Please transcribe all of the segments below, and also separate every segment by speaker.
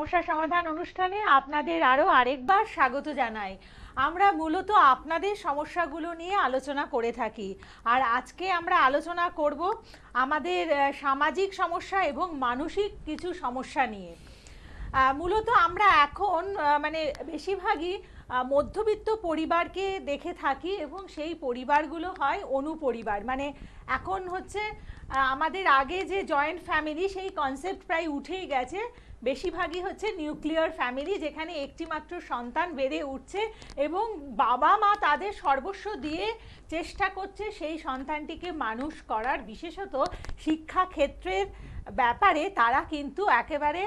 Speaker 1: সমস্যা সমাধান অনুষ্ঠানে আপনাদের আরও আরেকবার স্বাগত জানাই। আমরা মূলত আপনাদের সমস্যাগুলো নিয়ে আলোচনা করে থাকি, আর আজকে আমরা আলোচনা করব আমাদের সামাজিক সমস্যা এবং মানসিক কিছু সমস্যা নিয়ে। মূলত আমরা এখন মানে বেশিরভাগই মধ্যবিত্ত পরিবারকে দেখে থাকি এবং সেই পরিবারগুলো হয় অনুপরিবার। মানে এখন হচ্ছে আমাদের আগে যে জয়েন্ট ফ্যামিলি সেই কনসেপ্ট প্রায় উঠেই গেছে। বেশিরভাগই হচ্ছে নিউক্লিয়ার ফ্যামিলি, যেখানে একটি মাত্র সন্তান বেড়ে উঠছে এবং বাবা মা তাদের সর্বস্ব দিয়ে চেষ্টা করছে সেই সন্তানটিকে মানুষ করার, বিশেষত শিক্ষা ক্ষেত্রের ব্যাপারে তারা কিন্তু একেবারে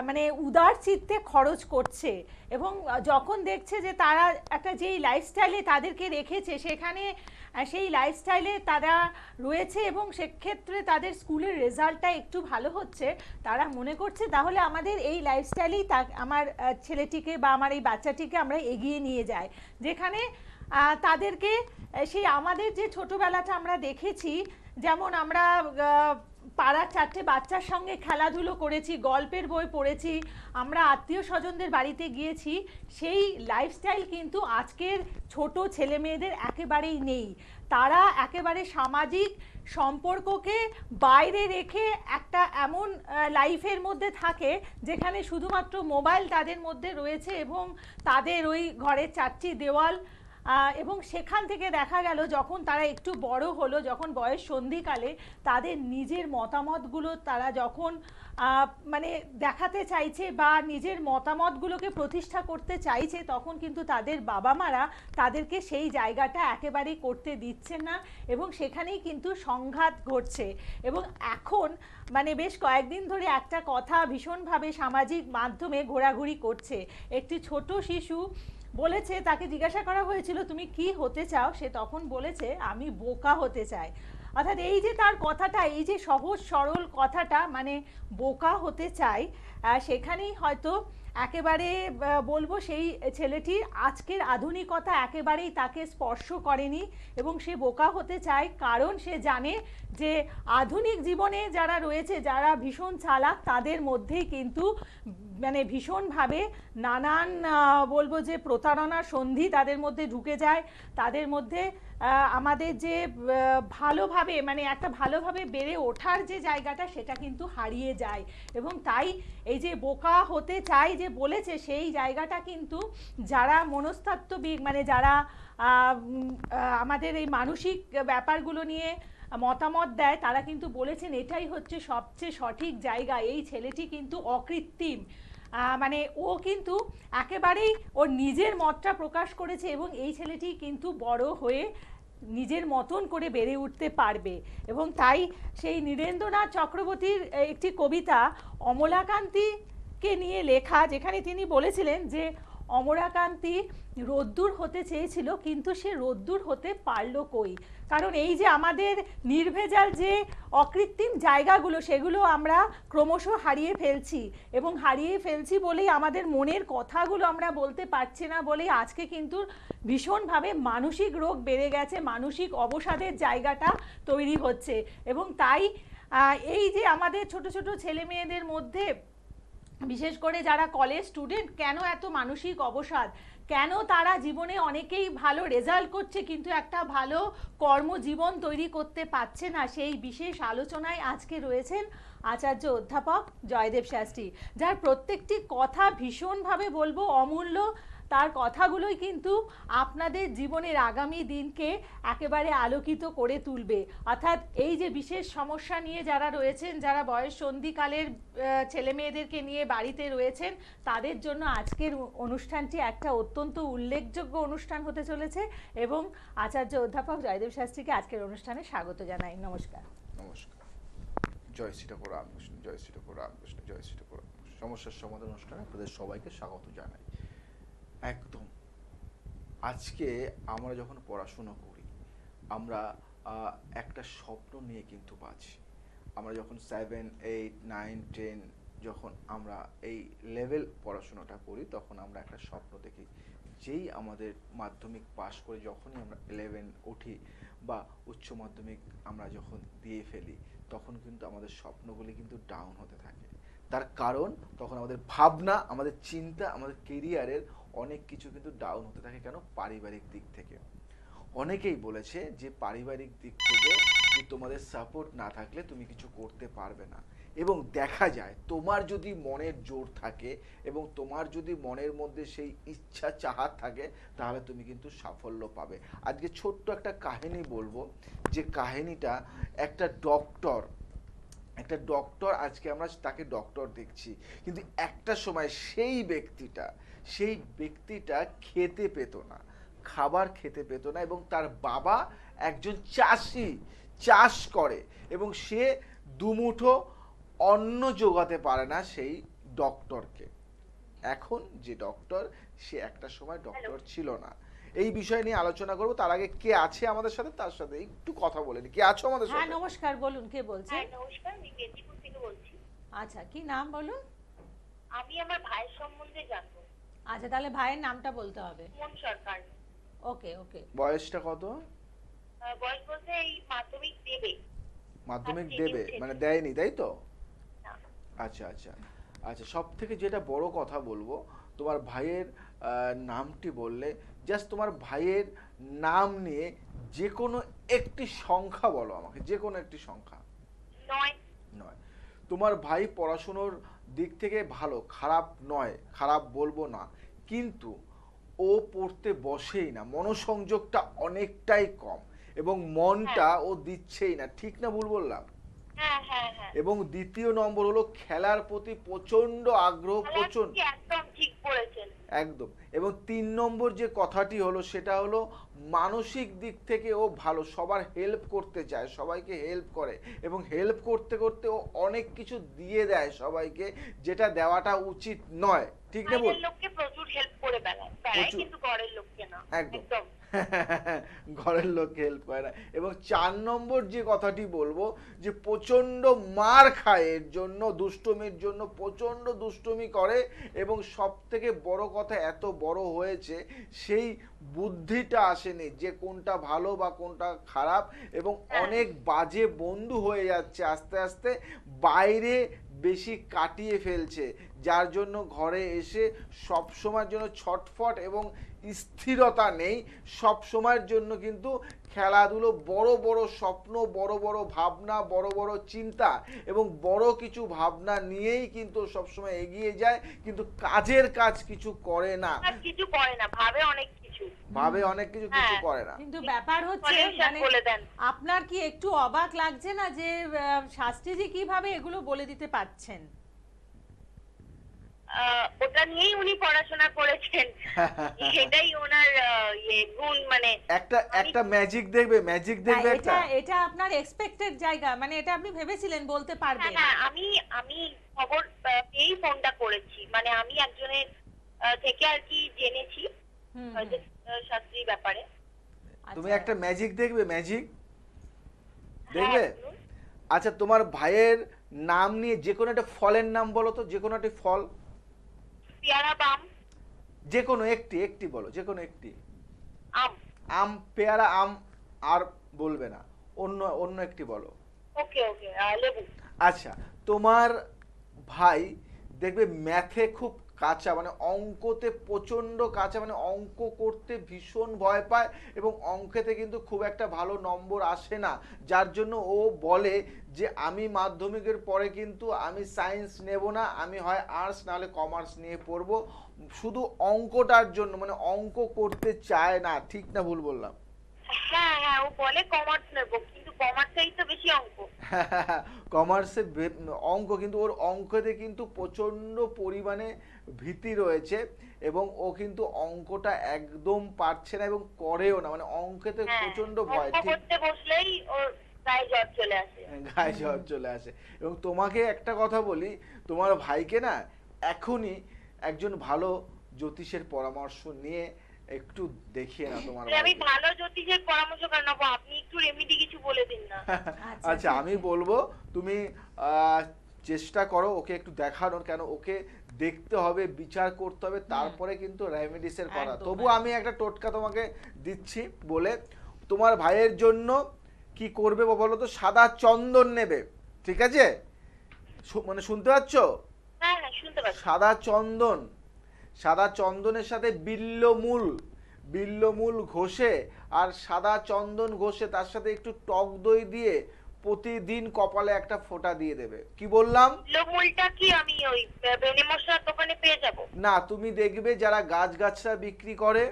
Speaker 1: মানে উদার চিত্তে খরচ করছে। এবং যখন দেখছে যে তারা একটা যেই লাইফস্টাইলে তাদেরকে রেখেছে সেখানে সেই লাইফস্টাইলে তারা রয়েছে এবং সেক্ষেত্রে তাদের স্কুলের রেজাল্টটা একটু ভালো হচ্ছে, তারা মনে করছে তাহলে আমাদের এই লাইফস্টাইলেই আমার ছেলেটিকে বা আমার এই বাচ্চাটিকে আমরা এগিয়ে নিয়ে যাই। যেখানে তাদেরকে সেই আমাদের যে ছোটোবেলাটা আমরা দেখেছি, যেমন আমরা পাড়ার চারটে বাচ্চার সঙ্গে খেলাধুলো করেছি, গল্পের বই পড়েছি, আমরা আত্মীয় স্বজনদের বাড়িতে গিয়েছি, সেই লাইফস্টাইল কিন্তু আজকের ছোট ছেলে মেয়েদের একেবারেই নেই। তারা একেবারে সামাজিক সম্পর্ককে বাইরে রেখে একটা এমন লাইফের মধ্যে থাকে যেখানে শুধুমাত্র মোবাইল তাদের মধ্যে রয়েছে এবং তাদের ওই ঘরের চারটি দেওয়াল। এবং সেখান থেকে দেখা গেল যখন তারা একটু বড় হলো, যখন বয়স সন্ধিকালে তাদের নিজের মতামতগুলো তারা যখন মানে দেখাতে চাইছে বা নিজের মতামতগুলোকে প্রতিষ্ঠা করতে চাইছে, তখন কিন্তু তাদের বাবা মারা তাদেরকে সেই জায়গাটা একেবারেই করতে দিচ্ছেন না এবং সেখানেই কিন্তু সংঘাত ঘটছে। এবং এখন মানে বেশ কয়েকদিন ধরে একটা কথা ভীষণভাবে সামাজিক মাধ্যমে ঘোরাঘুরি করছে। একটি ছোট শিশু বলেছে, তাকে জিজ্ঞাসা করা হয়েছিল তুমি কি হতে চাও, সে তখন বলেছে আমি বোকা হতে চাই। অর্থাৎ এই যে তার কথাটা, এই যে সহজ সরল কথাটা, মানে বোকা হতে চাই, সেখানেই হয়তো একেবারে বলবো সেই ছেলেটির আজকের আধুনিকতা একেবারেই তাকে স্পর্শ করেনি এবং সে বোকা হতে চায় কারণ সে জানে যে আধুনিক জীবনে যারা রয়েছে, যারা ভীষণ চালাক, তাদের মধ্যেই কিন্তু মানে ভীষণভাবে নানান বলবো যে প্রতারণার সন্ধি তাদের মধ্যে ঢুকে যায়। তাদের মধ্যে আমাদের যে ভালোভাবে মানে একটা ভালোভাবে বেড়ে ওঠার যে জায়গাটা, সেটা কিন্তু হারিয়ে যায়। এবং তাই এই যে বোকা হতে চাই যে বলেছে, সেই জায়গাটা কিন্তু যারা মনস্তাত্ত্ববিদ মানে যারা আমাদের এই মানসিক ব্যাপারগুলো নিয়ে মতামত দেয়, তারা কিন্তু বলেছেন এটাই হচ্ছে সবচেয়ে সঠিক জায়গা। এই ছেলেটি কিন্তু অকৃত্রিম, মানে ও কিন্তু একেবারেই ওর নিজের মতটা প্রকাশ করেছে এবং এই ছেলেটি কিন্তু বড় হয়ে নিজের মতন করে বেড়ে উঠতে পারবে। এবং তাই সেই নীরেন্দ্রনাথ চক্রবর্তীর একটি কবিতা অমলাকান্তিকে নিয়ে লেখা, যেখানে তিনি বলেছিলেন যে অমলাকান্তি রোদ্দুর হতে চেয়েছিল কিন্তু সে রোদ্দুর হতে পারলো কই। কারণ এই যে আমাদের নির্ভেজাল যে অকৃত্রিম জায়গাগুলো, সেগুলো আমরা ক্রমশ হারিয়ে ফেলছি এবং হারিয়ে ফেলছি বলেই আমাদের মনের কথাগুলো আমরা বলতে পারছি না বলেই আজকে কিন্তু ভীষণভাবে মানসিক রোগ বেড়ে গেছে, মানসিক অবসাদের জায়গাটা তৈরি হচ্ছে। এবং তাই এই যে আমাদের ছোট ছোট ছেলে মেয়েদের মধ্যে, বিশেষ করে যারা কলেজ স্টুডেন্ট, কেন এত মানসিক অবসাদ, কেন তারা জীবনে অনেকেই ভালো রেজাল্ট করছে কিন্তু একটা ভালো কর্মজীবন তৈরি করতে পারছে না, সেই বিশেষ আলোচনায় আজকে রয়েছেন আচার্য অধ্যাপক জয়দেব শাস্ত্রী, যার প্রত্যেকটি কথা ভীষণভাবে বলবো অমূল্য। তার কথাগুলোই কিন্তু আপনাদের জীবনের আগামী দিনকে একেবারে আলোকিত করে তুলবে। অর্থাৎ এই যে বিশেষ সমস্যা নিয়ে যারা রয়েছেন, যারা বয়স সন্ধিকালের ছেলে মেয়েদেরকে নিয়ে বাড়িতে রয়েছেন, তাদের জন্য আজকের অনুষ্ঠানটি একটা অত্যন্ত উল্লেখযোগ্য অনুষ্ঠান হতে চলেছে। এবং আচার্য অধ্যাপক জয়দেব শাস্ত্রীকে আজকের অনুষ্ঠানে স্বাগত জানাই। নমস্কার।
Speaker 2: নমস্কার। জয় শ্রী ঠাকুর রামকৃষ্ণ, জয় শ্রী ঠাকুর রামকৃষ্ণ, জয় শ্রী ঠাকুর রামকৃষ্ণ। সমস্যার সমাধান অনুষ্ঠানে আপনাদের সবাইকে স্বাগত জানাই। একদম আজকে আমরা যখন পড়াশোনা করি, আমরা একটা স্বপ্ন নিয়ে কিন্তু বাঁচি। আমরা যখন 7, 8, 9, 10 যখন আমরা এই লেভেল পড়াশোনাটা করি, তখন আমরা একটা স্বপ্ন দেখি। যেই আমাদের মাধ্যমিক পাশ করে যখনই আমরা 11 উঠি বা উচ্চ মাধ্যমিক আমরা যখন দিয়ে ফেলি, তখন কিন্তু আমাদের স্বপ্নগুলি কিন্তু ডাউন হতে থাকে। তার কারণ তখন আমাদের ভাবনা, আমাদের চিন্তা, আমাদের কেরিয়ারের অনেক কিছু কিন্তু ডাউন হতে থাকে। কেন? পারিবারিক দিক থেকে। অনেকেই বলেছে যে পারিবারিক দিক থেকে যে তোমাদের সাপোর্ট না থাকলে তুমি কিছু করতে পারবে না। এবং দেখা যায় তোমার যদি মনের জোর থাকে এবং তোমার যদি মনের মধ্যে সেই ইচ্ছা চাহাত থাকে, তাহলে তুমি কিন্তু সাফল্য পাবে। আজকে ছোট্ট একটা কাহিনী বলবো, যে কাহিনীটা একটা ডক্টর আজকে আমরা তাকে ডক্টর দেখছি, কিন্তু একটা সময় সেই ব্যক্তিটা খেতে পেত না, খাবার খেতে পেত না, এবং তার বাবা একজন চাষি, চাষ করে, এবং সে দুমুঠো অন্ন জোগাতে পারে না সেই ডক্টরকে। এখন যে ডক্টর, সে একটা সময় ডক্টর ছিল না। এই বিষয় নিয়ে আলোচনা করব। তার আগে কে আছে আমাদের সাথে, তার সাথে একটু কথা বলে নি। কে আছো আমাদের
Speaker 1: হ্যাঁ
Speaker 2: সাথে?
Speaker 1: নমস্কার, বলুন কে বলছেন?
Speaker 3: হ্যাঁ নমস্কার, আমি মেদিনীপুর থেকে বলছি।
Speaker 1: আচ্ছা, কি নাম বলুন?
Speaker 3: আমি আমার ভাইয়ের সম্বন্ধে জানবো।
Speaker 1: আচ্ছা, তাহলে ভাইয়ের নামটা বলতে হবে।
Speaker 3: সুমন সরকার।
Speaker 1: ওকে ওকে।
Speaker 2: বয়সটা কত?
Speaker 3: বয়স বলতে এই মাধ্যমিক দেবে।
Speaker 2: মাধ্যমিক
Speaker 3: আজকে
Speaker 2: দেবে
Speaker 3: উঠেছে।
Speaker 2: মানে দেয়নি, তাই তো?
Speaker 3: না।
Speaker 2: আচ্ছা আচ্ছা আচ্ছা, সব থেকে যেটা বড় কথা বলবো, তোমার ভাইয়ের নামটি বললে, জাস্ট তোমার ভাইয়ের নাম নিয়ে যে কোনো একটি সংখ্যা বলো আমাকে, যে কোনো একটি সংখ্যা।
Speaker 3: 9।
Speaker 2: নয়। তোমার ভাই পড়াশুনোর দিক থেকে ভালো, খারাপ নয়, খারাপ বলবো না, কিন্তু ও পড়তে বসেই না, মনোসংযোগটা অনেকটাই কম, এবং মনটা ও দিচ্ছেই না। ঠিক না ভুল বললাম?
Speaker 3: হ্যাঁ হ্যাঁ হ্যাঁ।
Speaker 2: এবং দ্বিতীয় নম্বর হলো খেলার প্রতি প্রচন্ড আগ্রহ, প্রচন্ড,
Speaker 3: আপনি একদম ঠিক বলেছেন।
Speaker 2: একদম। এবং 3 নম্বর যে কথাটি হলো, সেটা হলো মানসিক দিক থেকে ও ভালো, সবার হেল্প করতে চায়, সবাইকে হেল্প করে, এবং হেল্প করতে করতে ও অনেক কিছু দিয়ে দেয় সবাইকে, যেটা দেওয়াটা উচিত নয়। ঠিক না বল?
Speaker 3: বাইরের লোককে প্রচুর হেল্প করে বেড়ায়,
Speaker 2: প্রচুর।
Speaker 3: কিন্তু ঘরের লোককে না।
Speaker 2: একদম।
Speaker 3: একদম।
Speaker 2: ঘরের লোক হেল্প করে না। এবং 4 নম্বর যে কথাটি বলবো, যে প্রচন্ড মার খায় এর জন্য, দুষ্টুমির জন্য প্রচন্ড দুষ্টুমি করে, এবং সব থেকে বড় কথা, এত বড় হয়েছে সেই বুদ্ধিটা আসেনি যে কোনটা ভালো বা কোনটা খারাপ, এবং অনেক বাজে বন্ধু হয়ে যাচ্ছে আস্তে আস্তে, বাইরে বেশি কাটিয়ে ফেলছে, যার জন্য ঘরে এসে সব সময়ের জন্য ছটফট এবং স্থিরতা নেই। সব সময়ের জন্য কিন্তু খেলাধুলো, বড় বড় স্বপ্ন, বড় বড় ভাবনা, বড় বড় চিন্তা, এবং বড় কিছু ভাবনা নিয়েই কিন্তু সবসময় এগিয়ে যায়, কিন্তু কাজের কাজ কিছু করে না,
Speaker 3: আর কিছু করে না, ভাবে অনেক কিছু।
Speaker 2: ভাবে অনেক কিছু, কিছু
Speaker 3: হ্যাঁ।
Speaker 2: করে না।
Speaker 1: কিন্তু ব্যাপার হচ্ছে
Speaker 3: Solution
Speaker 1: মানে
Speaker 3: বলে দেন।
Speaker 1: আপনার কি একটু অবাক লাগছে না যে শাস্ত্রীজি কিভাবে এগুলো বলে দিতে পারছেন?
Speaker 3: ওটা নিয়েই উনি পড়াশোনা করেছেন। এটাই ওনার গুণ, মানে
Speaker 2: একটা ম্যাজিক দেখবে, ম্যাজিক
Speaker 1: না,
Speaker 2: দেখবে একটা।
Speaker 1: এটা আপনার এক্সপেক্টেড জায়গা, মানে এটা আপনি ভেবেছিলেন বলতে
Speaker 3: হ্যাঁ
Speaker 1: পারবেন?
Speaker 3: হ্যাঁ, আমি খবর পেয়েই ফোনটা করেছি, মানে আমি একজনের থেকে আর কি জেনেছি
Speaker 1: হুম,
Speaker 3: যে শাস্ত্রীর ব্যাপারে।
Speaker 2: তুমি
Speaker 1: আচ্ছা।
Speaker 2: একটা ম্যাজিক দেখবে, ম্যাজিক দেখবে।
Speaker 3: হ্যাঁ, বলুন।
Speaker 2: আচ্ছা, তোমার ভাইয়ের নাম নিয়ে যে কোনো একটা ফলের নাম বলো তো, যে কোনো একটা ফল,
Speaker 3: পেয়ারা, বাম,
Speaker 2: যে কোনো একটি বলো, যে কোনো একটি।
Speaker 3: আম।
Speaker 2: আম, পেয়ারা, আম, আর বলবে না, অন্য অন্য একটি বলো।
Speaker 3: ওকে ওকে, লেবু।
Speaker 2: আচ্ছা, তোমার ভাই দেখবে ম্যাথে খুব কাঁচা, মানে অঙ্কতে প্রচন্ড কাঁচা, মানে অঙ্ক করতে ভীষণ ভয় পায়, এবং অঙ্কেতে কিন্তু খুব একটা ভালো নম্বর আসে না, যার জন্য ও বলে যে আমি মাধ্যমিকের পরে কিন্তু আমি সায়েন্স নেব না, আমি হয় আর্টস নাহলে কমার্স নিয়ে পড়বো, শুধু অঙ্কটার জন্য, মানে অঙ্ক করতে চায় না। ঠিক না ভুল বললাম?
Speaker 3: হ্যাঁ হ্যাঁ, ও বলে কমার্স নেবো, কিন্তু কমার্সেই তো বেশি অঙ্ক।
Speaker 2: কমার্সে অঙ্ক, কিন্তু ওর অঙ্কতে কিন্তু প্রচন্ড পরিমাণে ভীতি রয়েছে, এবং ও কিন্তু অঙ্কটা একদম পারছে না এবং করেও না, মানে অঙ্কেতে
Speaker 3: হ্যাঁ,
Speaker 2: প্রচন্ড ভয়।
Speaker 3: অঙ্ক
Speaker 2: ঠিক,
Speaker 3: করতে বসলেই ওর গায়ে জ্বর চলে আসে।
Speaker 2: গায়ে জ্বর চলে আসে। এবং তোমাকে একটা কথা বলি, তোমার ভাইকে না এখনই একজন ভালো জ্যোতিষের পরামর্শ নিয়ে একটু দেখিয়ে না তোমার
Speaker 3: আমি
Speaker 2: ভাইকে।
Speaker 3: ভালো জ্যোতিষের পরামর্শ কেন নেবো, আপনি একটু রেমেডি কিছু বলে দিন না।
Speaker 2: আচ্ছা, আমি বলবো, তুমি চেষ্টা করো ওকে একটু দেখানোর, কেন ওকে দেখতে হবে, বিচার করতে হবে, তারপরে কিন্তু রেমেডিসের করা।
Speaker 1: একদম,
Speaker 2: তবু
Speaker 1: একদম।
Speaker 2: আমি একটা টোটকা তোমাকে দিচ্ছি বলে, তোমার ভাইয়ের জন্য কি করবে বলো তো, সাদা চন্দন নেবে, ঠিক আছে? মানে শুনতে পাচ্ছ?
Speaker 3: শুনতে পাচ্ছি।
Speaker 2: সাদা চন্দনের সাথে বিল্লমূল ঘষে আর সাদা চন্দন ঘষে তার সাথে একটু টক দই দিয়ে প্রতিদিন কপালে একটা ফোঁটা দিয়ে দেবে। কি বললাম?
Speaker 3: বিল্লমূলটা কি আমি ওই বেনে মশলার দোকানে পেয়ে যাব?
Speaker 2: না, তুমি দেখবে যারা গাছগাছরা বিক্রি করে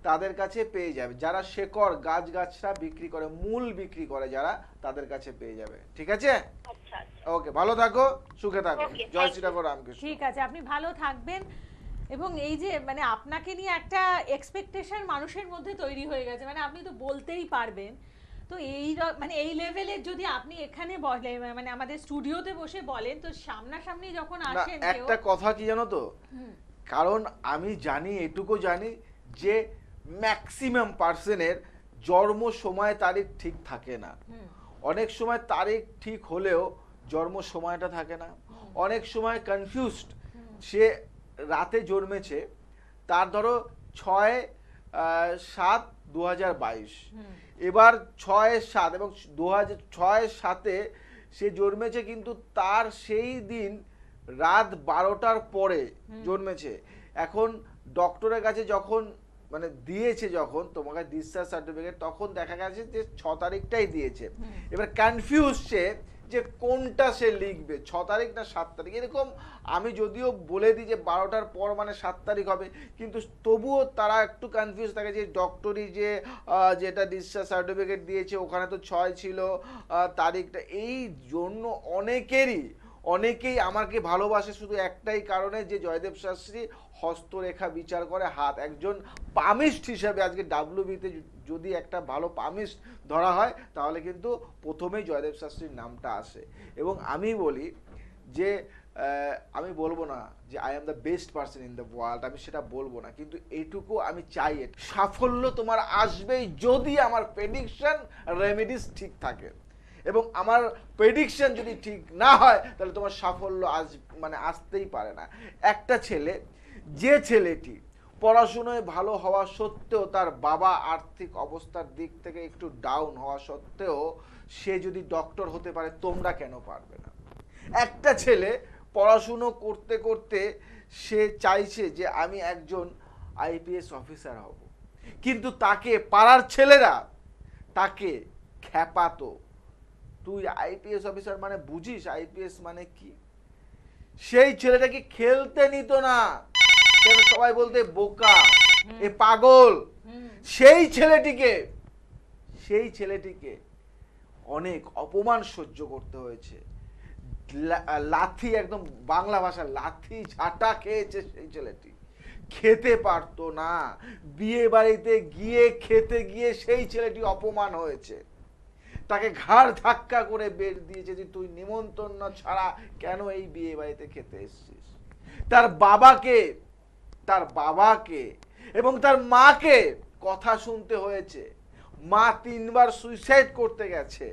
Speaker 2: তাদের কাছে পেয়ে যাবে, যারা শেকড় গাছগাছরা বিক্রি করে, মূল বিক্রি করে যারা, তাদের কাছে পেয়ে যাবে। ঠিক আছে?
Speaker 3: আচ্ছা আচ্ছা।
Speaker 2: ওকে, ভালো থাকো, সুখে থাকো।
Speaker 3: Okay,
Speaker 2: জয়
Speaker 3: thank
Speaker 2: শ্রীরাম রামকৃষ্ণ।
Speaker 1: ঠিক আছে, আপনি ভালো থাকবেন। এবং এই যে মানে আপনাকে নিয়ে একটা এক্সপেকটেশন মানুষের মধ্যে তৈরি হয়ে গেছে, মানে আপনি তো বলতেই পারবেন। তো মানে এই লেভেলের যদি আপনি এখানে বলেন, মানে আমাদের স্টুডিওতে বসে বলেন, তো সামনাসামনি যখন
Speaker 2: না,
Speaker 1: আসেন কেউ।
Speaker 2: একটা কথা কি জানো তো,
Speaker 1: হুম,
Speaker 2: কারণ আমি জানি, এটুকু জানি যে ম্যাক্সিমাম পার্সনের জন্ম সময় তারিখ ঠিক থাকে না।
Speaker 1: হুম,
Speaker 2: অনেক সময় তারিখ ঠিক হলেও জন্ম সময়টা থাকে না। অনেক সময় কনফিউজড, সে রাতে জন্মেছে, তার ধরো 6/7/2022,
Speaker 1: হুম,
Speaker 2: এবার 6/7 এবং 2006/7 সে জন্মেছে, কিন্তু তার সেই দিন রাত 12টার পরে জন্মেছে। এখন ডক্টরের কাছে যখন মানে দিয়েছে, যখন তোমাকে ডিসচার্জ সার্টিফিকেট, তখন দেখা গেছে যে 6 তারিখটাই দিয়েছে। এবার কনফিউজ সে যে কোনটা সে লিখবে, 6 তারিখ না 7 তারিখ। এরকম আমি যদিও বলে দিই যে 12টার পর মানে 7 তারিখ হবে, কিন্তু তবুও তারা একটু কনফিউজ থাকে যে ডক্টরি যে যেটা ডিসচার্জ সার্টিফিকেট দিয়েছে ওখানে তো 6 ছিল তারিখটা। এই জন্য অনেকেই আমাকে ভালোবাসে শুধু একটাই কারণে, যে জয়দেব শাস্ত্রী হস্তরেখা বিচার করে হাত। একজন পামিস্ট হিসাবে আজকে ডাব্লিউবিতে যদি একটা ভালো পামিস্ট ধরা হয়, তাহলে কিন্তু প্রথমেই জয়দেব শাস্ত্রীর নামটা আসে। এবং আমি বলি যে আমি বলবো না যে I am the best person in the world, আমি সেটা বলবো না, কিন্তু এইটুকু আমি চাই, সাফল্য তোমার আসবেই যদি আমার প্রেডিকশন রেমেডিস ঠিক থাকে। এবং আমার প্রেডিকশন যদি ঠিক না হয়, তাহলে তোমার সাফল্য মানে আসতেই পারে না। একটা ছেলে, যে ছেলেটি পড়াশোনায় ভালো হওয়া সত্ত্বেও তার বাবা আর্থিক অবস্থার দিক থেকে একটু ডাউন হওয়া সত্ত্বেও সে যদি ডক্টর হতে পারে, তোমরা কেন পারবে না? একটা ছেলে পড়াশুনো করতে করতে সে চাইছে যে আমি একজন আইপিএস অফিসার হব, কিন্তু তাকে পাড়ার ছেলেরা তাকে খ্যাপাতো, তুই আইপিএস অফিসার মানে বুঝিস আইপিএস মানে কি? সেই ছেলেটাকে খেলতে নিত না, কেন? সবাই বলতে বোকা, এ পাগল। সেই ছেলেটিকে অনেক অপমান সহ্য করতে হয়েছে, লাথি, একদম বাংলা ভাষা লাথি ঝাঁটা খেয়েছে সেই ছেলেটি। খেতে পারতো না, বিয়ে বাড়িতে গিয়ে খেতে গিয়ে সেই ছেলেটি অপমান হয়েছে, তাকে ঘাড় ধাক্কা করে বের দিয়েছে যে তুই নিমন্ত্রণ ছাড়া কেন এই বিয়ে বাড়িতে খেতে এসেছিস। তার বাবাকে এবং তার মাকে কথা শুনতে হয়েছে। মা 3বার সুইসাইড করতে গেছে,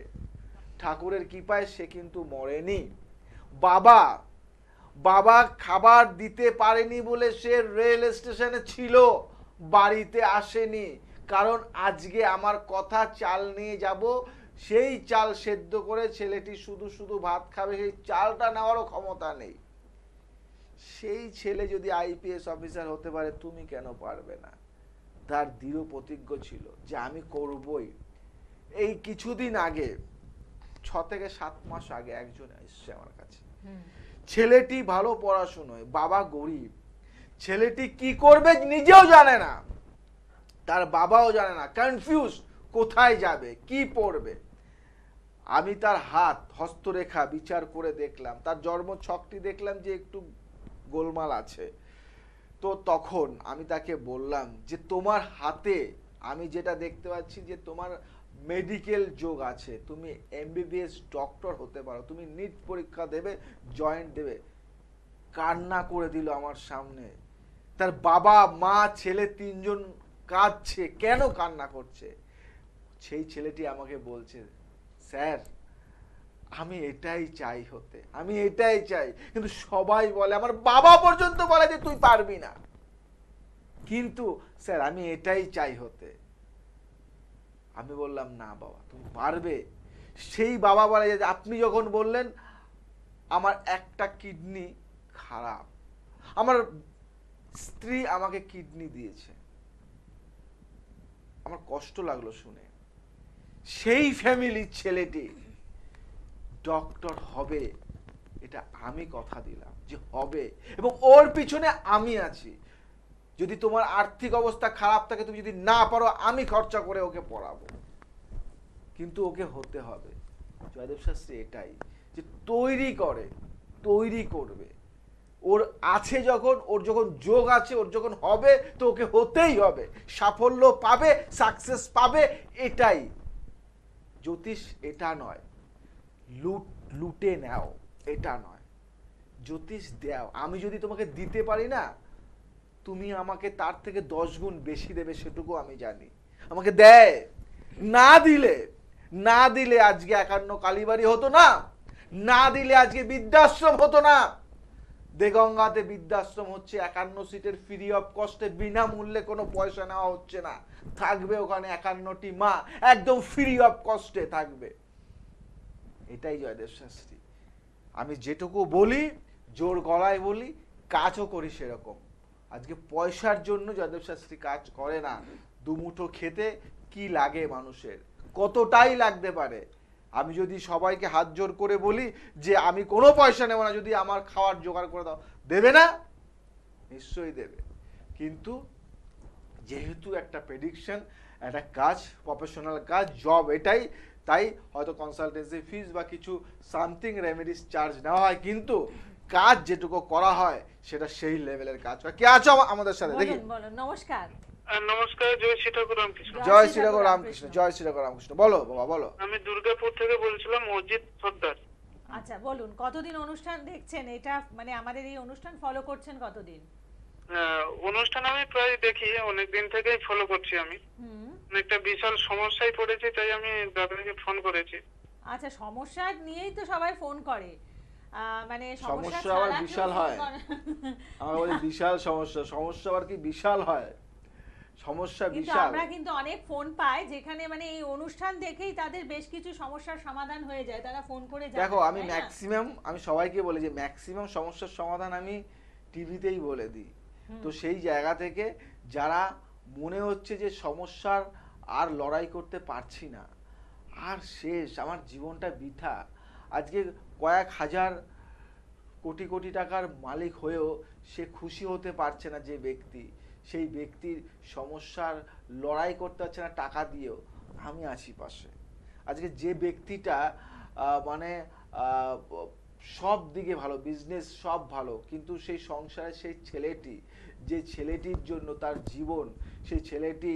Speaker 2: ঠাকুরের কৃপায় সে কিন্তু মরেনি। বাবা খাবার দিতে পারেনি বলে সে রেল স্টেশনে ছিল, বাড়িতে আসেনি, কারণ আজকে আমার কথা চাল নিয়ে যাব, সেই চাল সেদ্ধ করে ছেলেটি শুধু ভাত খাবে, সেই চালটা নেওয়ারও ক্ষমতা নেই। সেই ছেলে যদি আইপিএস অফিসার হতে পারে, তুমি কেন পারবে না? তার দৃঢ় প্রতিজ্ঞ ছিল যে আমি করবই। এই কিছুদিন আগে, 6 থেকে 7 মাস আগে একজন এসছে আমার কাছে। ছেলেটি ভালো পড়াশোনায়, বাবা গরিব, ছেলেটি কি করবে নিজেও জানে না, তার বাবাও জানে না, কনফিউজ, কোথায় যাবে, কি পড়বে। আমি তার হস্তরেখা বিচার করে দেখলাম, তার জন্ম ছকটি দেখলাম যে একটু গোলমাল আছে। তো তখন আমি তাকে বললাম যে তোমার হাতে আমি যেটা দেখতে পাচ্ছি যে তোমার মেডিকেল যোগ আছে, তুমি এমবিবিএস ডক্টর হতে পারো, তুমি নিট পরীক্ষা দেবে, জয়েন্ট দেবে। কান্না করে দিল আমার সামনে। তার বাবা মা ছেলে 3জন কাঁদছে, কেন কান্না করছে? সেই ছেলেটি আমাকে বলছে, স্যার আমি এটাই চাই হতে, আমি এটাই চাই, কিন্তু সবাই বলে, আমার বাবা পর্যন্ত বলে যে তুই পারবি না, কিন্তু স্যার আমি এটাই চাই হতে। আমি বললাম না বাবা তুমি পারবে। সেই বাবা বলে যে আপনি যখন বললেন আমার একটা কিডনি খারাপ। আমার স্ত্রী আমাকে কিডনি দিয়েছে, আমার কষ্ট লাগলো শুনে। সেই ফ্যামিলির ছেলেটি ডক্টর হবে, এটা আমি কথা দিলাম যে হবে, এবং ওর পিছনে আমি আছি। যদি তোমার আর্থিক অবস্থা খারাপ থাকে, তুমি যদি না পারো, আমি খরচা করে ওকে পড়াবো, কিন্তু ওকে হতে হবে। জয়দেব শাস্ত্রী এটাই, যে তৈরি করবে। ওর আছে যখন, ওর যখন যোগ আছে, ওর যখন হবে, তো ওকে হতেই হবে, সাফল্য পাবে, সাকসেস পাবে। এটাই জ্যোতিষ, এটা নয় লুটে নাও, এটা নয়। জ্যোতিষ দাও, আমি যদি তোমাকে দিতে পারি না, তুমি আমাকে তার থেকে 10 গুণ বেশি দেবে, সেটুকু আমি জানি। আমাকে দেয়, না দিলে আজকে 51 কালীবাড়ি হতো না, না দিলে আজকে বৃদ্ধাশ্রম হতো না। দেগঙ্গাতে বৃদ্ধাশ্রম হচ্ছে 51 সিটের, ফ্রি অফ কস্টে, বিনামূল্যে, কোনো পয়সা নেওয়া হচ্ছে না। থাকবে ওখানে 51টি মা, একদম ফ্রি অফ কস্টে থাকবে। এটাই জয়দেব শাস্ত্রী। আমি যেটুকু বলি, জোর গলায় বলি, কাজও করি সেরকম। আজকে পয়সার জন্য জয়দেব শাস্ত্রী কাজ করে না। দুমুঠো খেতে কি লাগে মানুষের, কতটাই লাগতে পারে। আমি যদি সবাইকে হাত জোর করে বলি যে আমি কোনো পয়সা নেব না, যদি আমার খাওয়ার জোগাড় করে দাও, দেবে না? নিশ্চয়ই দেবে। কিন্তু যেহেতু একটা প্রেডিকশন, একটা কাজ, প্রফেশনাল কাজ, জব, এটাই, তাই হয়তো কনসালটেন্সি ফিস বা কিছু সামথিং রেমেডিস চার্জ নেওয়া হয়, কিন্তু কাজ যেটুকু করা হয় সেটা সেই লেভেলের কাজ হয়। কে আছো আমাদের সাথে দেখি?
Speaker 1: বলুন। নমস্কার।
Speaker 4: নমস্কার, জয় শ্রী ঠাকুর রামকৃষ্ণ।
Speaker 2: জয় শ্রী ঠাকুর রামকৃষ্ণ, জয় শ্রী ঠাকুর রামকৃষ্ণ। বলো বাবা, বলো।
Speaker 4: আমি দুর্গাপুর থেকে বলছিলাম, অজিত সর্দার।
Speaker 1: আচ্ছা, বলুন কতদিন অনুষ্ঠান দেখছেন? এটা মানে আমাদের এই অনুষ্ঠান ফলো করছেন কতদিন?
Speaker 4: অনুষ্ঠান আমি প্রায় দেখি, অনেকদিন থেকেই ফলো করছি আমি। একটা বিশাল সমস্যায় পড়েছি, তাই আমি দাদাকে ফোন করেছি।
Speaker 1: আচ্ছা, সমস্যা নিয়েই তো সবাই ফোন করে। মানে
Speaker 2: সমস্যা আবার বিশাল হয়? আমরা বলি বিশাল সমস্যা, সমস্যা আবার কি বিশাল হয়? সমস্যা
Speaker 1: কিন্তু
Speaker 2: বিশাল।
Speaker 1: আমরা কিন্তু অনেক ফোন পাই যেখানে মানে এই অনুষ্ঠান দেখেই তাদের বেশ কিছু সমস্যার সমাধান হয়ে যায়, তারা ফোন করে জানায়।
Speaker 2: দেখো, আমি ম্যাক্সিমাম, আমি সবাইকে বলি যে ম্যাক্সিমাম সমস্যার সমাধান আমি টিভিতেই বলে দিই। তো সেই জায়গা থেকে যারা মনে হচ্ছে যে সমস্যার আর লড়াই করতে পারছি না, আর শেষ, আমার জীবনটা বৃথা, আজকে কয়েক হাজার কোটি কোটি টাকার মালিক হয়েও সে খুশি হতে পারছে না, যে ব্যক্তি, সেই ব্যক্তির সমস্যার লড়াই করতে পারছে না টাকা দিয়েও, আমি আছি পাশে। আজকে যে ব্যক্তিটা মানে সব দিকে ভালো, বিজনেস সব ভালো, কিন্তু সেই সংসারে সেই ছেলেটি, যে ছেলেটির জন্য তার জীবন, সেই ছেলেটি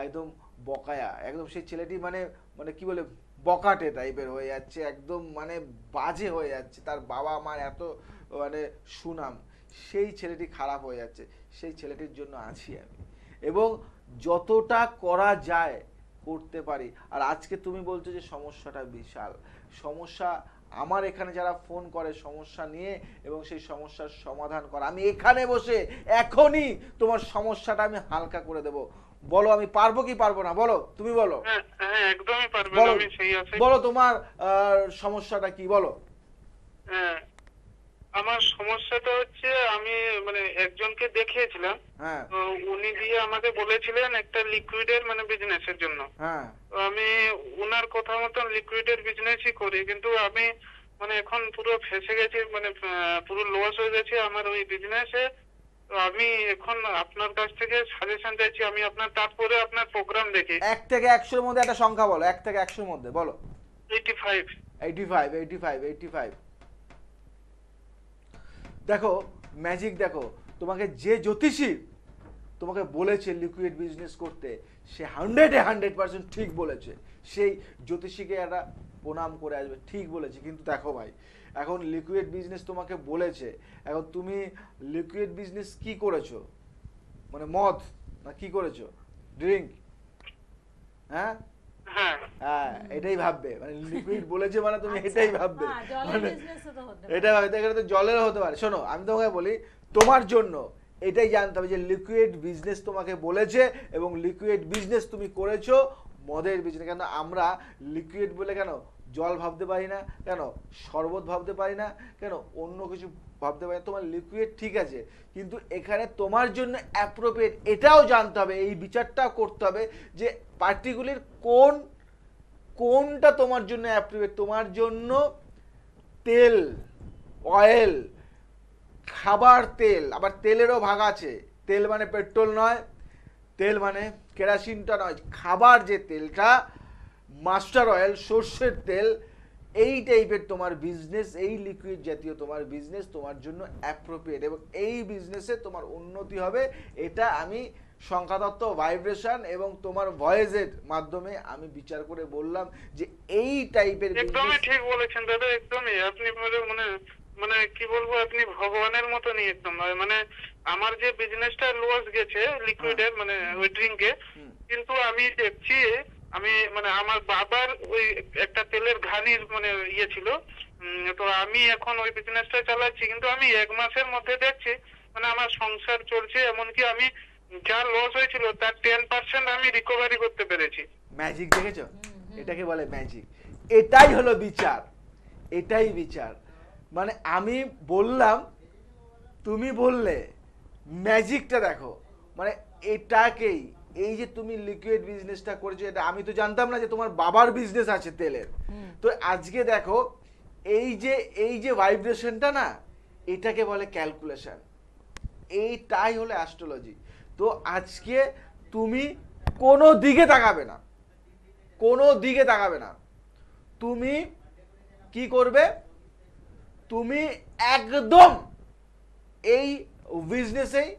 Speaker 2: একদম বকায়া, একদম সেই ছেলেটি মানে মানে কি বলে, বকাটে টাইপের হয়ে যাচ্ছে, একদম মানে বাজে হয়ে যাচ্ছে, তার বাবা মার এত মানে সুনাম, সেই ছেলেটি খারাপ হয়ে যাচ্ছে, সেই ছেলেটির জন্য আছি আমি, এবং যতটা করা যায় করতে পারি। আর আজকে তুমি বলছো যে সমস্যাটা বিশাল সমস্যা, আমার এখানে যারা ফোন করে সমস্যা নিয়ে এবং সেই সমস্যার সমাধান করা, আমি এখানে বসে এখনই তোমার সমস্যাটা আমি হালকা করে দেব। বলো, আমি পারবো কি পারবো না? বলো, তুমি বলো।
Speaker 4: হ্যাঁ, একদমই পারবেন,
Speaker 2: বলো,
Speaker 4: আমি সেই আশায়।
Speaker 2: বলো তোমার সমস্যাটা কি, বলো।
Speaker 4: হ্যাঁ, আমার সমস্যাটা হচ্ছে, আমি মানে একজনকে দেখিয়েছিলাম,
Speaker 2: হ্যাঁ,
Speaker 4: তো উনি দিয়ে আমাকে বলেছিলেন একটা লিকুইডের মানে বিজনেসের জন্য।
Speaker 2: হ্যাঁ,
Speaker 4: তো আমি উনার কথা মতো লিকুইডের বিজনেসই করি, কিন্তু আমি মানে এখন পুরো ফেসে গেছি, মানে পুরো লস হয়ে গেছে আমার ওই বিজনেসে। তো আমি এখন আপনার কাছ থেকে সাজেশন চাইছি, আমি আপনার তারপরে আপনার প্রোগ্রাম দেখি।
Speaker 2: 1 থেকে 100-এর মধ্যে একটা সংখ্যা বলো, 1 থেকে 100-এর মধ্যে বলো।
Speaker 4: 85।
Speaker 2: 85, 85, 85। দেখো, ম্যাজিক দেখো, তোমাকে যে জ্যোতিষী তোমাকে বলেছে লিকুইড বিজনেস করতে, সে 100% ঠিক বলেছে। সেই জ্যোতিষীকে একটা প্রণাম করে আসবে, ঠিক বলেছে। কিন্তু দেখো ভাই, এখন লিকুইড বিজনেস তোমাকে বলেছে, এখন তুমি লিকুইড বিজনেস কি করেছো? মানে মদ না কি করেছো? ড্রিঙ্ক? হ্যাঁ, হ্যাঁ, এটাই ভাববে, মানে লিকুইড বলেছে মানে তুমি এটাই ভাববে, মানে এটা ভাববে। এখানে তো জলের হতে পারে। শোনো, আমি তোমাকে বলি, তোমার জন্য এটাই জানতে হবে যে লিকুইড বিজনেস তোমাকে বলেছে এবং লিকুইড বিজনেস তুমি করেছো, মদের বিজনেস। কেন আমরা লিকুইড বলে কেন জল ভাবতে পারি না, কেন শরবত ভাবতে পারি না, কেন অন্য কিছু ভাবতে পারেন তোমার লিকুইড ঠিক আছে, কিন্তু এখানে তোমার জন্য অ্যাপ্রোপ্রিয়েট এটাও জানতে হবে, এই বিচারটাও করতে হবে যে পার্টিকুলার কোনটা তোমার জন্য অ্যাপ্রোপ্রিয়েট। তোমার জন্য তেল, অয়েল, খাবার তেল, আবার তেলেরও ভাগ আছে। তেল মানে পেট্রোল নয়, তেল মানে কেরাসিনটা নয়, খাবার যে তেলটা, মাস্টার অয়েল, সর্ষের তেল, এই টাইপের তোমার বিজনেস, এই লিকুইড জাতীয় তোমার বিজনেস তোমার জন্য অ্যাপ্রোপ্রিয়েট এবং এই বিজনেসে তোমার উন্নতি হবে। এটা আমি সংখ্যাতত্ত্ব, ভাইব্রেশন এবং তোমার ভয়েসের মাধ্যমে আমি বিচার করে বললাম যে এই টাইপের
Speaker 4: একদমই ঠিক বলেছেন দাদা, একদমই। আপনি মানে মানে কি বলবো, আপনি ভগবানের মতনই একদম। মানে আমার যে বিজনেসটা লস গেছে লিকুইডের মানে ওই ড্রিঙ্কে, কিন্তু আমি দেখছি আমি মানে আমার বাবার ওই একটা তেলের ঘানির মানে ইয়ে ছিল, তো আমি এখন ওই বিজনেসটা চালাচ্ছি, কিন্তু আমি 1 মাসের মধ্যে দেখছি মানে আমার সংসার চলছে, এমনকি আমি যা লস হয়েছিল তার 10% আমি রিকভারি করতে পেরেছি।
Speaker 2: ম্যাজিক দেখেছো? এটাকে বলে ম্যাজিক। এটাই হলো বিচার, এটাই বিচার। মানে আমি বললাম, তুমি বললে, ম্যাজিকটা দেখো। মানে এটাকেই, এই যে তুমি লিকুইড বিজনেসটা করেছো, এটা আমি তো জানতাম না যে তোমার বাবার বিজনেস আছে তেলের। তো আজকে দেখো এই যে ভাইব্রেশনটা না, এটাকে বলে ক্যালকুলেশন, এইটাই হলো অ্যাস্ট্রোলজি। তো আজকে তুমি কোনো দিকে তাকাবে না, কোনো দিকে তাকাবে না। তুমি কি করবে? তুমি একদম এই বিজনেসেই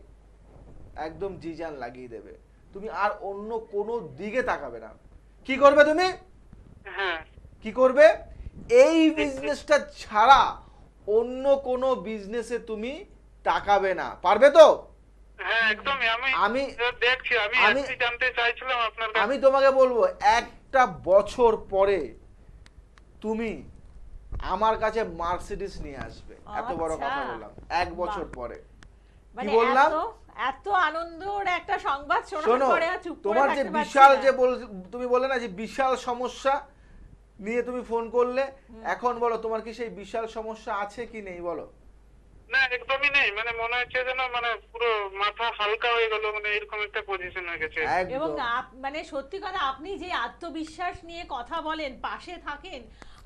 Speaker 2: একদম জিজান লাগিয়ে দেবে, তুমি আর অন্য কোনো দিকে তাকাবে না। কি করবে তুমি?
Speaker 4: হ্যাঁ,
Speaker 2: কি করবে? এই বিজনেসটা ছাড়া অন্য কোনো বিজনেসে তুমি তাকাবে না। পারবে তো?
Speaker 4: হ্যাঁ একদমই। আমি দেখছি, আমি জানতে চাইছিলাম আপনার কাছে।
Speaker 2: আমি তোমাকে বলবো, একটা বছর পরে তুমি আমার কাছে মার্সিডিজ নিয়ে আসবে, এত বড় কথা বললাম। 1 বছর পরে কি বললাম?
Speaker 1: এত আনন্দর একটা সংবাদ শোনার
Speaker 2: শোনো,
Speaker 1: পরে আর চুপ করে
Speaker 2: তোমার যে
Speaker 1: থাকতে পারছি
Speaker 2: বিশাল
Speaker 1: না।
Speaker 2: যে তুমি বললে না যে বিশাল সমস্যা নিয়ে তুমি ফোন করলে, এখন বলো তোমার কি সেই বিশাল সমস্যা আছে কি নেই বলো?
Speaker 4: না একদমই নেই, মানে মনে হচ্ছে যেন মানে পুরো মাথা হালকা হয়ে গেল, মানে এরকম একটা পজিশন হয়ে গেছে।
Speaker 1: এবং মানে সত্যি কথা, আপনি যে আত্মবিশ্বাস নিয়ে কথা বলেন, পাশে থাকেন,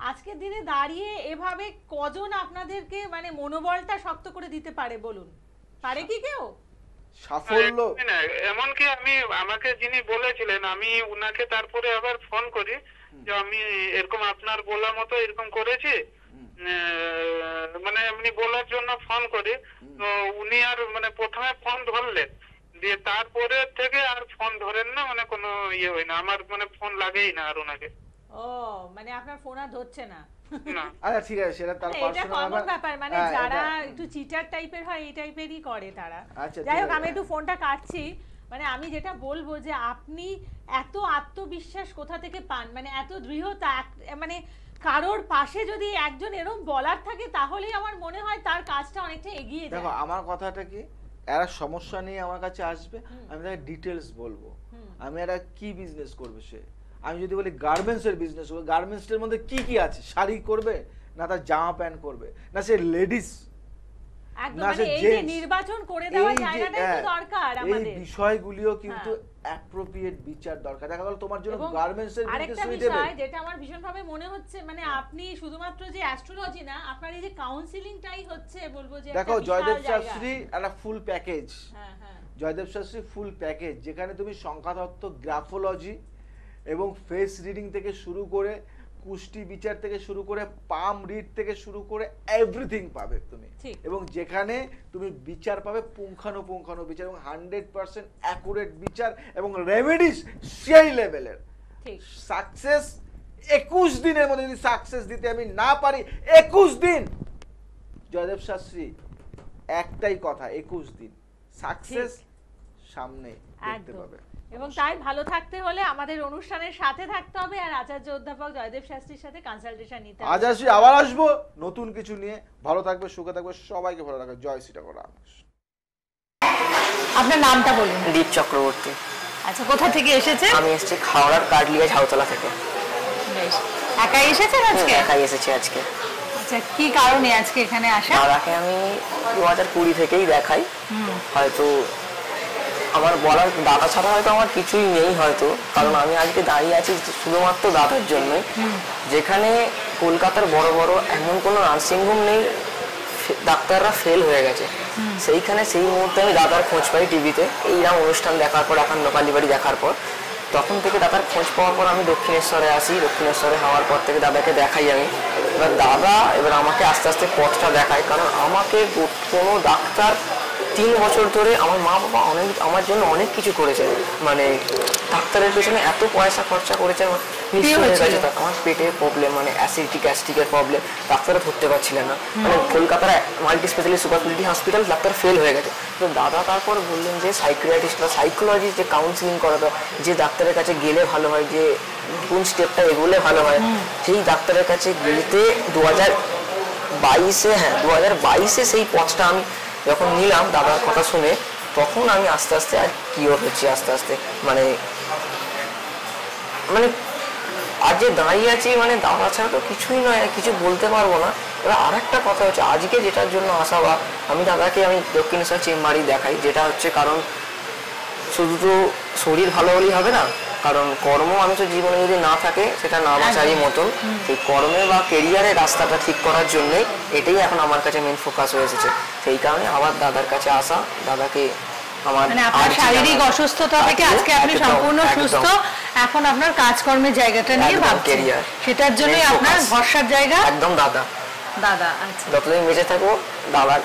Speaker 1: আজকের দিনে দাঁড়িয়ে এভাবে কজন আপনাদেরকে মানে মনোবলটা শক্ত করে দিতে পারে বলুন? পারে কি কেউ?
Speaker 2: সাফল্য
Speaker 4: এমনকি আমাকে যিনি বলেছিলেন, আমি উনাকে তারপরে আবার ফোন করি যে আমি এরকম আপনার বলা মতো এরকম করেছি, মানে এমনি বলার জন্য ফোন করি। তো উনি আর মানে প্রথমে ফোন ধরলেন, দিয়ে তারপরে থেকে আর ফোন ধরেন না, মানে কোনো ইয়ে হয় না, আমার মানে ফোন লাগেই না আর ওনাকে।
Speaker 1: ও মানে আপনার ফোন আর ধরছে না?
Speaker 4: না
Speaker 2: আচ্ছা ঠিক আছে, সেটা তার
Speaker 1: এটা
Speaker 2: পার্সোনাল
Speaker 1: কমন ব্যাপার, মানে যারা একটু চিটার টাইপের হয় এই টাইপেরই করে তারা।
Speaker 2: আচ্ছা,
Speaker 1: যাই হোক, আমি একটু ফোনটা কাটছি। মানে আমি যেটা বলবো যে আপনি এত আত্মবিশ্বাস কোথা থেকে পান, মানে এত দৃঢ়তা, মানে কারোর পাশে যদি একজন এরকম বলার থাকে তাহলেই আমার মনে হয় তার কাজটা অনেকটা এগিয়ে যায়।
Speaker 2: দেখো আমার কথাটা কি, এরা সমস্যা নিয়ে আমার কাছে আসবে, আমি তাকে ডিটেলস বলবো আমি এরা কি বিজনেস করবে। সে আমি যদি বলি গার্মেন্টস এর বিজনেস করবে, গার্মেন্টস এর মধ্যে কি কি আছে, শাড়ি করবে না তার জামা প্যান্ট করবে, না সে লেডিস,
Speaker 1: একদম মানে এই যে নির্বাচন করে দেওয়ার জায়গাটাই তো দরকার আমাদের।
Speaker 2: এই বিষয়গুলিও কিন্তু অ্যাপ্রোপ্রিয়েট বিচার দরকার। দেখা গেল তোমার জন্য গার্মেন্টস এর
Speaker 1: আরেকটা বিষয় যেটা আমার ভীষণভাবে মনে হচ্ছে, মানে আপনি শুধুমাত্র যে অ্যাস্ট্রোলজি না, আপনার এই যে কাউন্সিলিংটাই হচ্ছে বলবো যে
Speaker 2: দেখো জয়দেব শাস্ত্রী একটা ফুল প্যাকেজ।
Speaker 1: হ্যাঁ হ্যাঁ,
Speaker 2: জয়দেব শাস্ত্রী ফুল প্যাকেজ, যেখানে তুমি সংখ্যাতত্ত্ব, গ্রাফোলজি এবং ফেস রিডিং থেকে শুরু করে, কুষ্টি বিচার থেকে শুরু করে, পাম রিড থেকে শুরু করে এভরিথিং পাবে তুমি। এবং যেখানে তুমি বিচার পাবে পুঙ্খানুপুঙ্খানু বিচার এবং 100% অ্যাকুরেট বিচার এবং রেমেডিস সেই লেভেলের। সাকসেস 21 দিনের মধ্যে যদি সাকসেস দিতে আমি না পারি, 21 দিন, জয়দেব শাস্ত্রী একটাই কথা, 21 দিন সাকসেস সামনে দেখতে পাবে।
Speaker 1: এবং তাই ভালো থাকতে হলে আমাদের অনুষ্ঠানের সাথে থাকতে হবে, আর আচার্য অধ্যাপক জয়দেব শাস্ত্রীর সাথে কনসালটেশন নিতে হবে।
Speaker 2: আজ আসি, আবার আসবো নতুন কিছু নিয়ে। ভালো থাকবে, সুখে থাকবে, সবাইকে ভালো রাখবে। জয় শ্রীরাম।
Speaker 1: আপনার নামটা বলুন।
Speaker 5: দীপ চক্রবর্তী।
Speaker 1: আচ্ছা, কোথা থেকে এসেছেন?
Speaker 5: আমি এসেছি খাওড়ার কাটলিয়া ঝাউতলা থেকে।
Speaker 1: বেশ, একাই এসেছেন আজকে?
Speaker 5: একাই এসেছি আজকে।
Speaker 1: আচ্ছা, আচ্ছা, কি কারণে আজকে এখানে আসা?
Speaker 5: দাদাকে আমি 2020 থেকেই দেখাই। হয়তো আমার বলার দাদা ছাড়া হয়তো আমার কিছুই নেই হয়তো, কারণ আমি আজকে দাঁড়িয়ে আছি শুধুমাত্র দাদার জন্যই। যেখানে কলকাতার বড় বড় এমন কোনো নার্সিংহোম নেই, ডাক্তাররা ফেল হয়ে গেছে, সেইখানে সেই মুহূর্তে আমি দাদার খোঁজ পাই টিভিতে, এইরকম অনুষ্ঠান দেখার পর, এখন কালীবাড়ি দেখার পর, তখন থেকে দাদার খোঁজ পাওয়ার পর আমি দক্ষিণেশ্বরে আসি। দক্ষিণেশ্বরে হওয়ার পর থেকে দাদাকে দেখাই আমি। এবার দাদা আমাকে আস্তে আস্তে পথটা দেখায়, কারণ আমাকে কোনো ডাক্তার 3 বছর ধরে, আমার মা বাবা আমার জন্য অনেক কিছু করেছে, মানে ডাক্তারের পেছনে এত পয়সা খরচা করেছে। আমার পেটের প্রবলেম, মানে গ্যাস্ট্রিকের প্রবলেম, ডাক্তাররা ধরতে পারছিলেন না, মানে কলকাতার multi specialist super speciality hospital doctor fail হয়ে গেছে। তো দাদা তারপর বললেন যে সাইকিয়াট্রিস্ট বা সাইকোলজিস্ট যে কাউন্সিলিং করাতে হয়, যে ডাক্তারের কাছে গেলে ভালো হয়, যে কোন স্টেপটা এগোলে ভালো হয়, সেই ডাক্তারের কাছে গেতে 2022-এ সেই পথটা আমি যখন নিলাম দাদার কথা শুনে, তখন আমি আস্তে আস্তে আর কিওর হচ্ছি আস্তে আস্তে, মানে আজ যে দাঁড়িয়ে আছি, মানে দাদা ছাড়া তো কিছুই নয়, কিছু বলতে পারবো না। এবার আর একটা কথা হচ্ছে, আজকে যেটার জন্য আসা বা আমি দাদাকে আমি দক্ষিণেশ্বর চেম্বারই দেখাই, যেটা হচ্ছে কারণ শুধু তো শরীর ভালো হলেই হবে না, কারণ কর্ম মানুষের জীবনে যদি না থাকে সেটা না বাঁচারই মতন। সেই কর্মে বা কেরিয়ারের রাস্তাটা ঠিক করার জন্যই এটাই এখন আমার কাছে মেন ফোকাস হয়ে এসেছে। সেই কারণে আবার দাদার কাছে আসা, দাদাকে আমার
Speaker 1: শারীরিক অসুস্থতা থেকে আজকে আপনি সম্পূর্ণ সুস্থ, এখন আপনার কাজকর্মের জায়গাটা নিয়ে ভাবছেন, সেটার জন্যই আপনার ভরসার জায়গা
Speaker 5: একদম দাদা।
Speaker 1: আচ্ছা,
Speaker 5: যতদিন বেঁচে থাকবো দাদার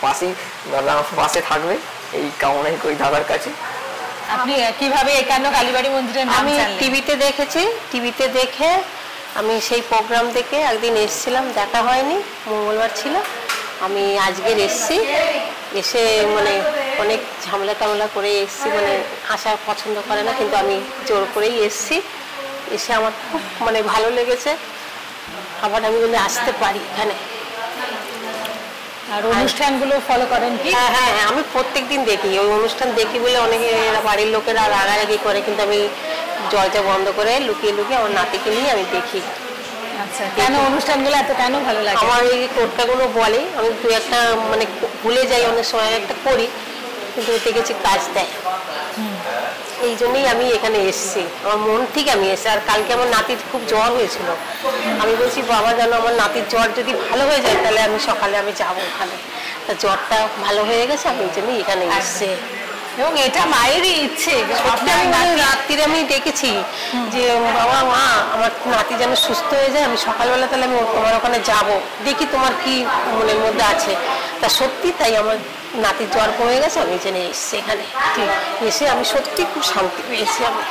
Speaker 5: পাশেই, দাদা আমার পাশে থাকবে, এই কামনাই করি দাদার কাছে।
Speaker 1: আপনি কিভাবে একান্ন কালীবাড়ি মন্দিরের নাম
Speaker 6: আমি
Speaker 1: জানলেন?
Speaker 6: টিভিতে দেখেছি, টিভিতে দেখে আমি সেই প্রোগ্রাম দেখে একদিন এসেছিলাম, দেখা হয়নি, মঙ্গলবার ছিল, আমি আজকের এসেছি, এসে মানে অনেক ঝামেলা টামেলা করে এসেছি, মানে আসা পছন্দ করে না, কিন্তু আমি জোর করেই এসেছি, এসে আমার খুব মানে ভালো লেগেছে, আবার আমি বলে আসতে পারি এখানে।
Speaker 1: আর অনুষ্ঠানগুলো ফলো করেন কি?
Speaker 6: হ্যাঁ হ্যাঁ, আমি প্রত্যেকদিন দেখি, ওই অনুষ্ঠান দেখি বলে অনেকে বাড়ির লোকেরা রাগারাগি করে, কিন্তু আমি জলটা বন্ধ করে লুকিয়ে লুকিয়ে আমার নাতিকে নিয়ে আমি দেখি।
Speaker 1: আচ্ছা, কেন অনুষ্ঠানগুলো এত কেন ভালো লাগে?
Speaker 6: আমার এই টোটকাগুলো বলে, আমি দু একটা মানে ভুলে যাই, অনেক সময় একটা করি, কিন্তু দেখেছি কাজ দেয়, এই জন্যই আমি এখানে এসেছি, আমার মন থেকে আমি এসেছি। আর কালকে আমার নাতির খুব জ্বর হয়েছিল, আমি বলছি বাবা যেন আমার নাতির জ্বর যদি ভালো হয়ে যায় তাহলে আমি সকালে আমি যাবো ওখানে, তা জ্বরটা ভালো হয়ে গেছে, আমি এই জন্যই এখানে এসেছি।
Speaker 1: এবং এটা মায়েরই ইচ্ছে,
Speaker 6: রাত্রিরে আমি দেখেছি যে বাবা মা আমার নাতি যেন সুস্থ হয়ে যায়, আমি সকালবেলা তাহলে আমি তোমার ওখানে যাবো, দেখি তোমার কি মনের মধ্যে আছে। তা সত্যি তাই আমার নাতির জ্বর কমে গেছে, আমি জেনে এসেছি এখানে, এসে আমি সত্যি খুব শান্তি পেয়েছি আমি।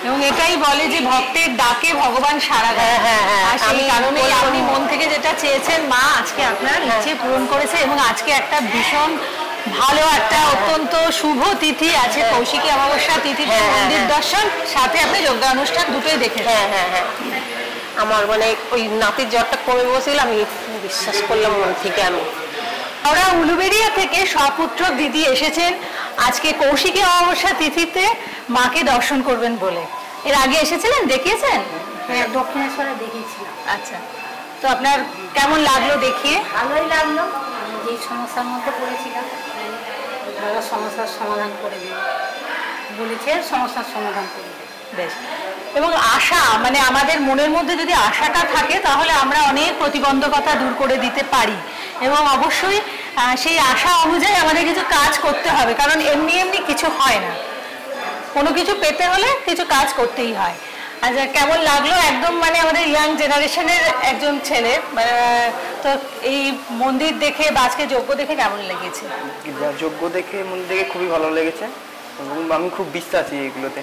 Speaker 1: এবং এটাই বলে যে ভক্তের ডাকে ভগবান সাড়া দেয়। আর সেই কারণে আপনি মন থেকে যেটা চেয়েছেন, মা আজকে আপনার ইচ্ছে পূরণ করেছে। এবং আজকে একটা ভীষণ ভালো একটা অত্যন্ত শুভ তিথি আছে, কৌশিকী অমাবস্যা তিথিতে মন্দির দর্শন, সাথে আপনি যোগ্য অনুষ্ঠান দুটোই দেখে।
Speaker 6: হ্যাঁ হ্যাঁ হ্যাঁ, আমার মানে ওই নাতির জ্বরটা কমে বসেছিল, আমি বিশ্বাস করলাম মন থেকে। আমি
Speaker 1: ওরা উলুবেড়িয়া থেকে সপুত্র দিদি এসেছেন আজকে কৌশিকী অমাবস্যা তিথিতে মাকে দর্শন করবেন বলে। এর আগে এসেছিলেন, দেখিয়েছেন?
Speaker 7: হ্যাঁ, দক্ষিণেশ্বরে দেখিয়েছিলাম।
Speaker 1: আচ্ছা, তো আপনার কেমন লাগলো দেখিয়ে?
Speaker 7: ভালোই লাগলো, আমি যে সমস্যার মধ্যে পড়েছিলাম দাদা সমস্যার সমাধান করে দেবে বলেছে, সমস্যার সমাধান করে দেবে।
Speaker 1: বেশ। এবং আশা, মানে আমাদের মনের মধ্যে যদি আশাটা থাকে তাহলে আমরা অনেক প্রতিবন্ধকতা দূর করে দিতে পারি। এবং অবশ্যই সেই আশা অনুযায়ী আমাদের কিছু কাজ করতে হবে, কারণ এমনি এমনি কিছু হয় না, কোনো কিছু পেতে হলে কিছু কাজ করতেই হয়। আচ্ছা, কেমন লাগলো? একদম মানে আমাদের ইয়াং জেনারেশনের একজন ছেলে, তো এই মন্দির দেখে বা আজকে যজ্ঞ দেখে কেমন লেগেছে?
Speaker 5: যজ্ঞ দেখে মন্দির দেখে খুবই ভালো লেগেছে, এবং আমি খুব বিশ্বাসী এগুলোতে।